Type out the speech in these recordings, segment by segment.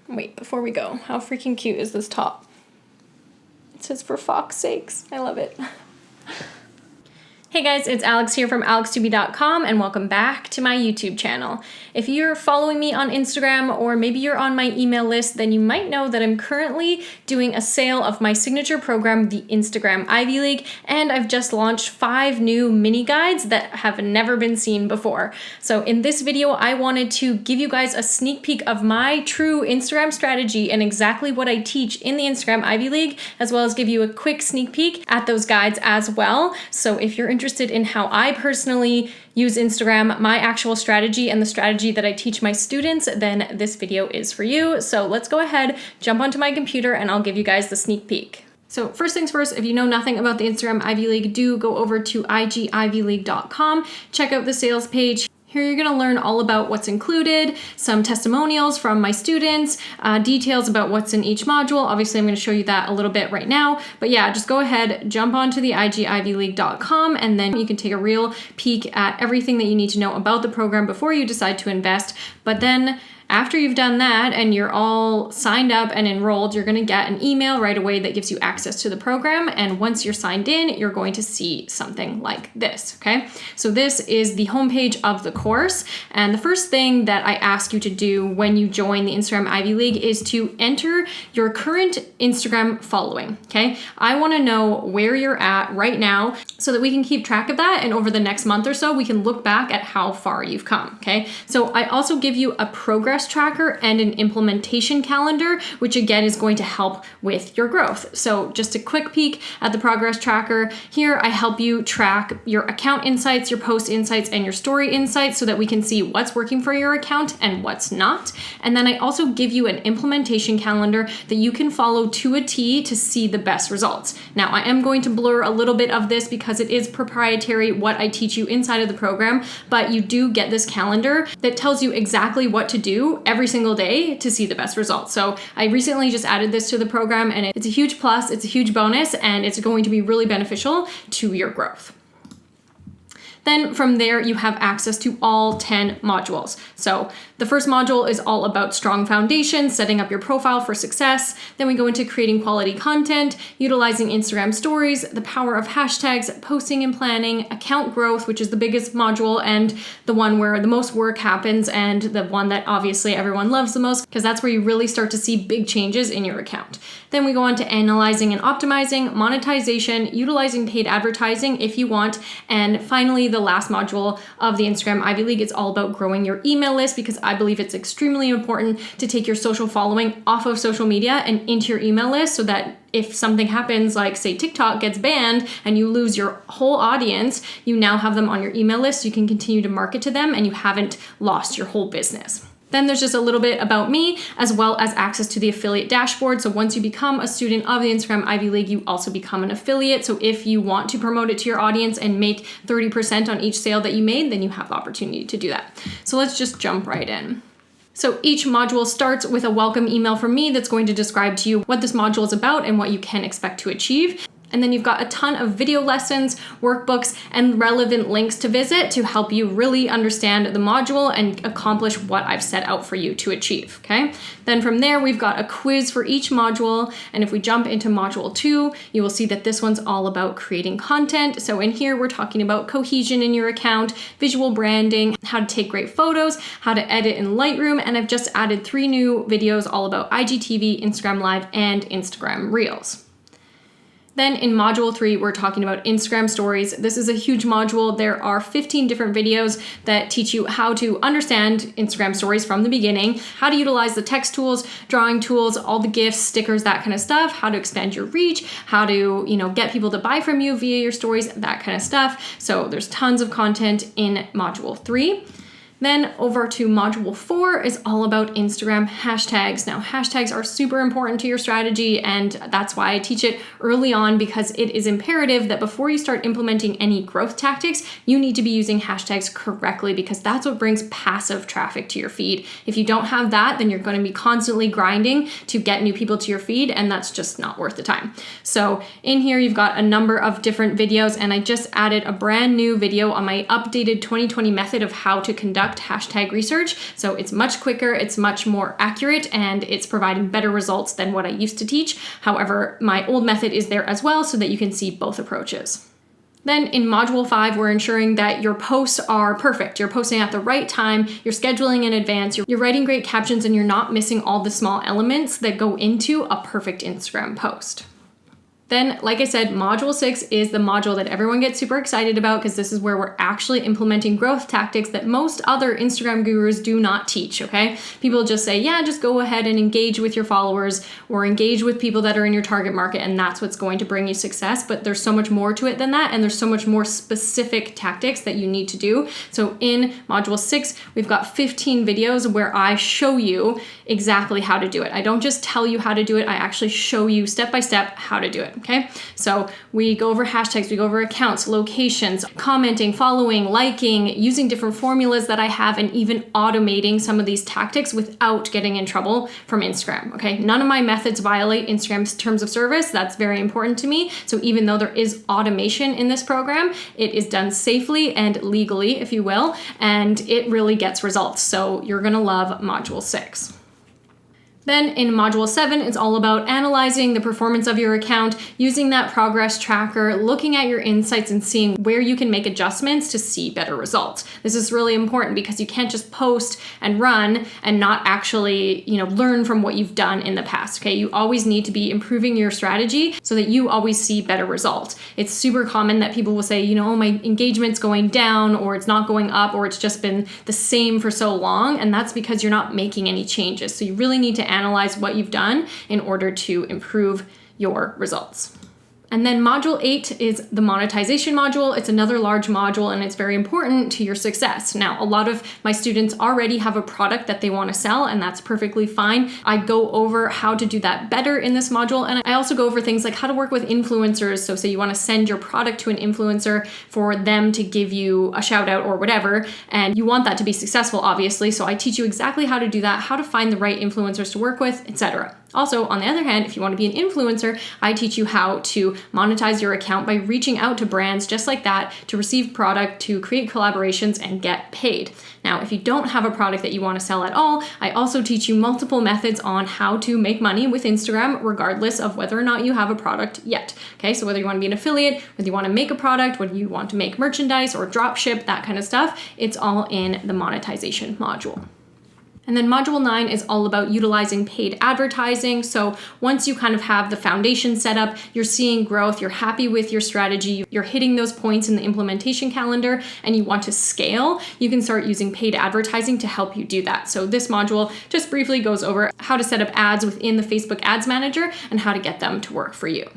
Wait, before we go, how freaking cute is this top? It says "for Fox sakes." I love it. Hey guys, it's Alex here from alextubi.com and welcome back to my YouTube channel. If you're following me on Instagram or maybe you're on my email list, then you might know that I'm currently doing a sale of my signature program, the Instagram Ivy League, and I've just launched 5 new mini guides that have never been seen before. So in this video, I wanted to give you guys a sneak peek of my true Instagram strategy and exactly what I teach in the Instagram Ivy League, as well as give you a quick sneak peek at those guides as well. So if you're interested in how I personally use Instagram, my actual strategy, and the strategy that I teach my students, then this video is for you. So let's go ahead, jump onto my computer, and I'll give you guys the sneak peek. So first things first, if you know nothing about the Instagram Ivy League, do go over to igivyleague.com, check out the sales page. Here you're gonna learn all about what's included, some testimonials from my students, details about what's in each module. Obviously, I'm gonna show you that a little bit right now. But yeah, just go ahead, jump onto the igivyleague.com, and then you can take a real peek at everything that you need to know about the program before you decide to invest. But then after you've done that and you're all signed up and enrolled, you're gonna get an email right away that gives you access to the program. And once you're signed in, you're going to see something like this, okay? So this is the homepage of the course. And the first thing that I ask you to do when you join the Instagram Ivy League is to enter your current Instagram following, okay? I wanna know where you're at right now so that we can keep track of that. And over the next month or so, we can look back at how far you've come, okay? So I also give you a progress tracker and an implementation calendar, which again is going to help with your growth. So just a quick peek at the progress tracker. Here I help you track your account insights, your post insights, and your story insights so that we can see what's working for your account and what's not. And then I also give you an implementation calendar that you can follow to a T to see the best results. Now I am going to blur a little bit of this because it is proprietary what I teach you inside of the program, but you do get this calendar that tells you exactly what to do every single day to see the best results. So I recently just added this to the program and it's a huge plus, it's a huge bonus, and it's going to be really beneficial to your growth. Then from there, you have access to all 10 modules. So the first module is all about strong foundation, setting up your profile for success. Then we go into creating quality content, utilizing Instagram stories, the power of hashtags, posting and planning, account growth, which is the biggest module and the one where the most work happens, and the one that obviously everyone loves the most because that's where you really start to see big changes in your account. Then we go on to analyzing and optimizing, monetization, utilizing paid advertising if you want, and finally the last module of the Instagram Ivy League is all about growing your email list, because I believe it's extremely important to take your social following off of social media and into your email list so that if something happens, like say TikTok gets banned and you lose your whole audience, you now have them on your email list. You can continue to market to them and you haven't lost your whole business. Then there's just a little bit about me, as well as access to the affiliate dashboard. So once you become a student of the Instagram Ivy League, you also become an affiliate. So if you want to promote it to your audience and make 30% on each sale that you made, then you have the opportunity to do that. So let's just jump right in. So each module starts with a welcome email from me that's going to describe to you what this module is about and what you can expect to achieve. And then you've got a ton of video lessons, workbooks, and relevant links to visit to help you really understand the module and accomplish what I've set out for you to achieve, okay? Then from there, we've got a quiz for each module. And if we jump into module 2, you will see that this one's all about creating content. So in here, we're talking about cohesion in your account, visual branding, how to take great photos, how to edit in Lightroom, and I've just added 3 new videos all about IGTV, Instagram Live, and Instagram Reels. Then in module 3, we're talking about Instagram stories. This is a huge module. There are 15 different videos that teach you how to understand Instagram stories from the beginning, how to utilize the text tools, drawing tools, all the GIFs, stickers, that kind of stuff, how to expand your reach, how to, get people to buy from you via your stories, that kind of stuff. So there's tons of content in module 3. Then over to module 4 is all about Instagram hashtags. Now, hashtags are super important to your strategy, and that's why I teach it early on, because it is imperative that before you start implementing any growth tactics, you need to be using hashtags correctly, because that's what brings passive traffic to your feed. If you don't have that, then you're going to be constantly grinding to get new people to your feed, and that's just not worth the time. So in here, you've got a number of different videos, and I just added a brand new video on my updated 2020 method of how to conduct conduct hashtag research. So it's much quicker, it's much more accurate, and it's providing better results than what I used to teach. However, my old method is there as well so that you can see both approaches. Then in Module 5, we're ensuring that your posts are perfect. You're posting at the right time, you're scheduling in advance, you're writing great captions, and you're not missing all the small elements that go into a perfect Instagram post. Then, like I said, Module 6 is the module that everyone gets super excited about because this is where we're actually implementing growth tactics that most other Instagram gurus do not teach, okay? People just say, yeah, just go ahead and engage with your followers or engage with people that are in your target market, and that's what's going to bring you success. But there's so much more to it than that, and there's so much more specific tactics that you need to do. So in Module 6, we've got 15 videos where I show you exactly how to do it. I don't just tell you how to do it, I actually show you step by step how to do it. Okay, so we go over hashtags, we go over accounts, locations, commenting, following, liking, using different formulas that I have, and even automating some of these tactics without getting in trouble from Instagram. Okay, none of my methods violate Instagram's terms of service. That's very important to me. So even though there is automation in this program, it is done safely and legally, if you will, and it really gets results. So you're gonna love Module 6. Then in Module 7, it's all about analyzing the performance of your account, using that progress tracker, looking at your insights and seeing where you can make adjustments to see better results. This is really important because you can't just post and run and not actually, learn from what you've done in the past, okay? You always need to be improving your strategy so that you always see better results. It's super common that people will say, oh, my engagement's going down, or it's not going up, or it's just been the same for so long, and that's because you're not making any changes. So you really need to analyze what you've done in order to improve your results. And then Module 8 is the monetization module. It's another large module and it's very important to your success. Now, a lot of my students already have a product that they want to sell, and that's perfectly fine. I go over how to do that better in this module. And I also go over things like how to work with influencers. So say you want to send your product to an influencer for them to give you a shout out or whatever, and you want that to be successful, obviously. So I teach you exactly how to do that, how to find the right influencers to work with, etc. Also, on the other hand, if you want to be an influencer, I teach you how to monetize your account by reaching out to brands just like that to receive product, to create collaborations, and get paid. Now, if you don't have a product that you want to sell at all, I also teach you multiple methods on how to make money with Instagram, regardless of whether or not you have a product yet. Okay, so whether you want to be an affiliate, whether you want to make a product, whether you want to make merchandise or drop ship, that kind of stuff, it's all in the monetization module. And then Module 9 is all about utilizing paid advertising. So once you kind of have the foundation set up, you're seeing growth, you're happy with your strategy, you're hitting those points in the implementation calendar, and you want to scale, you can start using paid advertising to help you do that. So this module just briefly goes over how to set up ads within the Facebook Ads Manager and how to get them to work for you.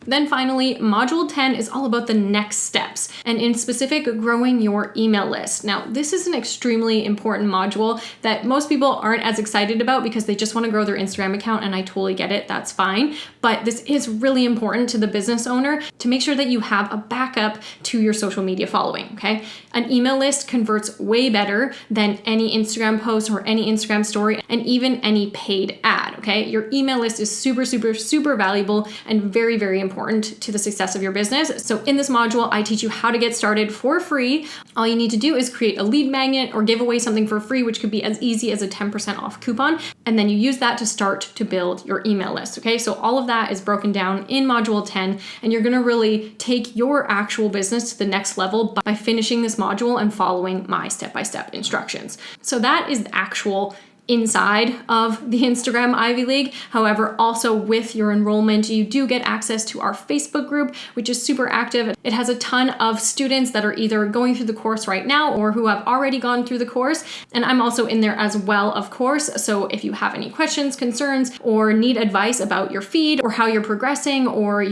Then finally, Module 10 is all about the next steps, and in specific, growing your email list. Now, this is an extremely important module that most people aren't as excited about because they just want to grow their Instagram account, and I totally get it, that's fine. But this is really important to the business owner to make sure that you have a backup to your social media following, okay? An email list converts way better than any Instagram post or any Instagram story and even any paid ad, okay? Your email list is super, super, super valuable and very, very important to the success of your business. So in this module, I teach you how to get started for free. All you need to do is create a lead magnet or give away something for free, which could be as easy as a 10% off coupon. And then you use that to start to build your email list. Okay, so all of that is broken down in Module 10, and you're gonna really take your actual business to the next level by finishing this module and following my step-by-step instructions. So that is the actual inside of the Instagram Ivy League. However, also with your enrollment, you do get access to our Facebook group, which is super active. It has a ton of students that are either going through the course right now or who have already gone through the course. And I'm also in there as well, of course. So if you have any questions, concerns, or need advice about your feed or how you're progressing, or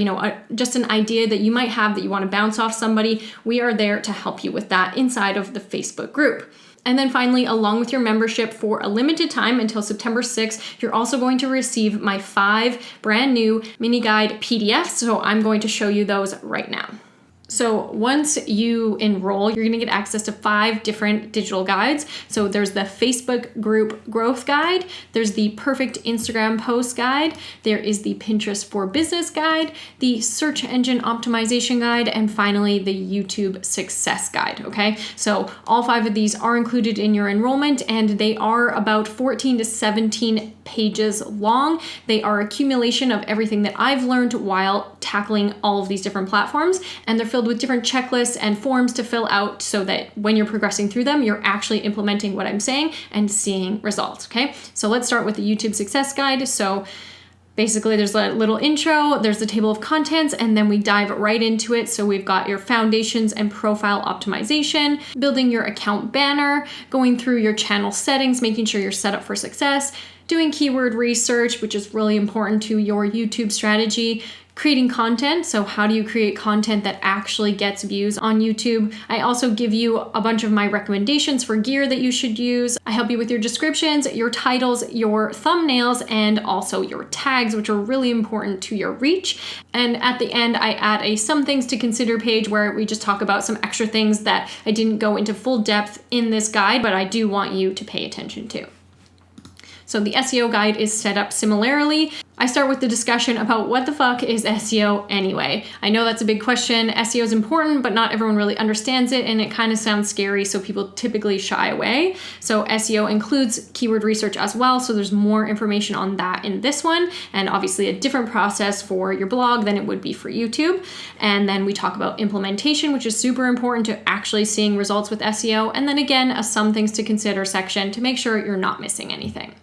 just an idea that you might have that you want to bounce off somebody, we are there to help you with that inside of the Facebook group. And then finally, along with your membership for a limited time until September 6th, you're also going to receive my 5 brand new mini guide PDFs. So I'm going to show you those right now. So once you enroll, you're gonna get access to 5 different digital guides. So there's the Facebook group growth guide, there's the perfect Instagram post guide, there is the Pinterest for business guide, the search engine optimization guide, and finally the YouTube success guide, okay? So all 5 of these are included in your enrollment, and they are about 14 to 17 pages long. They are accumulation of everything that I've learned while tackling all of these different platforms, and they're filled with different checklists and forms to fill out so that when you're progressing through them, you're actually implementing what I'm saying and seeing results, okay? So let's start with the YouTube success guide. So basically there's a little intro, there's the table of contents, and then we dive right into it. So we've got your foundations and profile optimization, building your account banner, going through your channel settings, making sure you're set up for success, doing keyword research, which is really important to your YouTube strategy, creating content. So how do you create content that actually gets views on YouTube? I also give you a bunch of my recommendations for gear that you should use. I help you with your descriptions, your titles, your thumbnails, and also your tags, which are really important to your reach. And at the end, I add a some things to consider page where we just talk about some extra things that I didn't go into full depth in this guide, but I do want you to pay attention to. So the SEO guide is set up similarly. I start with the discussion about what the fuck is SEO anyway. I know that's a big question. SEO is important, but not everyone really understands it, and it kind of sounds scary, so people typically shy away. So SEO includes keyword research as well, so there's more information on that in this one, and obviously a different process for your blog than it would be for YouTube. And then we talk about implementation, which is super important to actually seeing results with SEO, and then again, a some things to consider section to make sure you're not missing anything.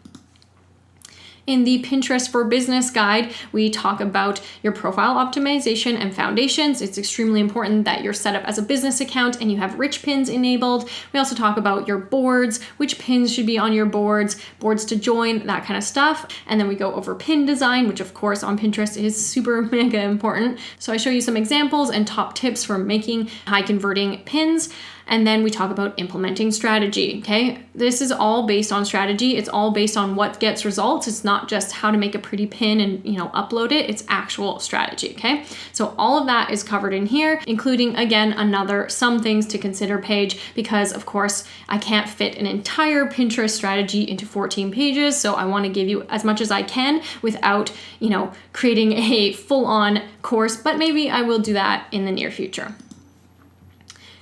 In the Pinterest for Business guide, we talk about your profile optimization and foundations. It's extremely important that you're set up as a business account and you have rich pins enabled. We also talk about your boards, which pins should be on your boards to join, that kind of stuff. And then we go over pin design, which of course on Pinterest is super mega important. So I show you some examples and top tips for making high converting pins. And then we talk about implementing strategy, okay? This is all based on strategy. It's all based on what gets results. It's not just how to make a pretty pin and, upload it. It's actual strategy, okay? So all of that is covered in here, including, again, another some things to consider page, because of course I can't fit an entire Pinterest strategy into 14 pages. So I want to give you as much as I can without, creating a full-on course, but maybe I will do that in the near future.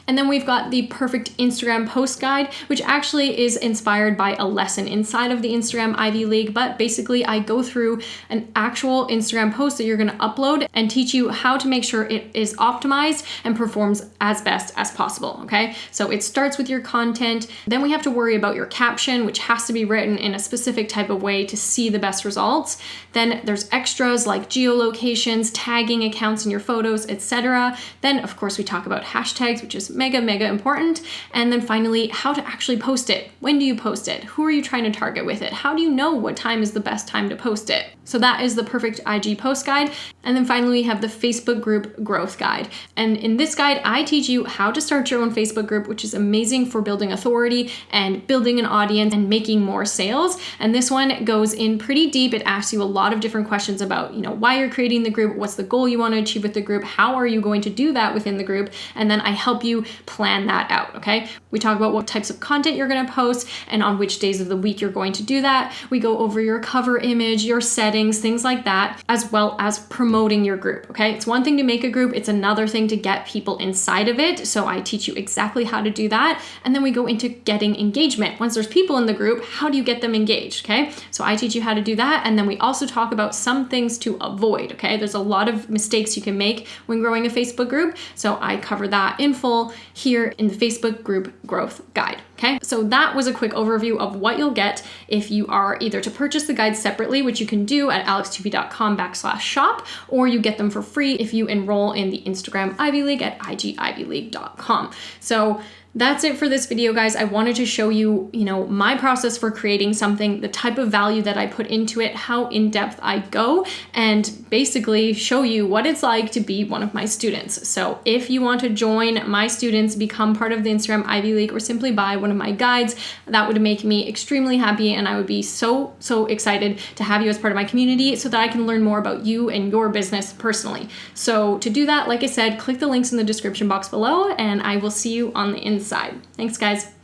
And then we've got the perfect Instagram post guide, which actually is inspired by a lesson inside of the Instagram Ivy League. But basically I go through an actual Instagram post that you're gonna upload and teach you how to make sure it is optimized and performs as best as possible, okay? So it starts with your content. Then we have to worry about your caption, which has to be written in a specific type of way to see the best results. Then there's extras like geolocations, tagging accounts in your photos, etc. Then of course we talk about hashtags, which is mega important. And then finally, how to actually post it. When do you post it? Who are you trying to target with it? How do you know what time is the best time to post it? So that is the perfect IG post guide. And then finally, we have the Facebook group growth guide. And in this guide, I teach you how to start your own Facebook group, which is amazing for building authority and building an audience and making more sales. And this one goes in pretty deep. It asks you a lot of different questions about, why you're creating the group, what's the goal you want to achieve with the group, how are you going to do that within the group, and then I help you plan that out, okay? We talk about what types of content you're going to post and on which days of the week you're going to do that. We go over your cover image, your settings, things like that, as well as promoting your group, okay? It's one thing to make a group, it's another thing to get people inside of it. So I teach you exactly how to do that. And then we go into getting engagement. Once there's people in the group, how do you get them engaged, okay? So I teach you how to do that. And then we also talk about some things to avoid, okay? There's a lot of mistakes you can make when growing a Facebook group. So I cover that in full here in the Facebook group growth guide. Okay, so that was a quick overview of what you'll get if you are either to purchase the guides separately, which you can do at alextupi.com/shop, or you get them for free if you enroll in the Instagram Ivy League at igivyleague.com. So that's it for this video, guys. I wanted to show you, my process for creating something, the type of value that I put into it, how in depth I go, and basically show you what it's like to be one of my students. So if you want to join my students, become part of the Instagram Ivy League, or simply buy one one of my guides, that would make me extremely happy, and I would be so excited to have you as part of my community so that I can learn more about you and your business personally. So to do that, like I said, click the links in the description box below, and I will see you on the inside. Thanks, guys.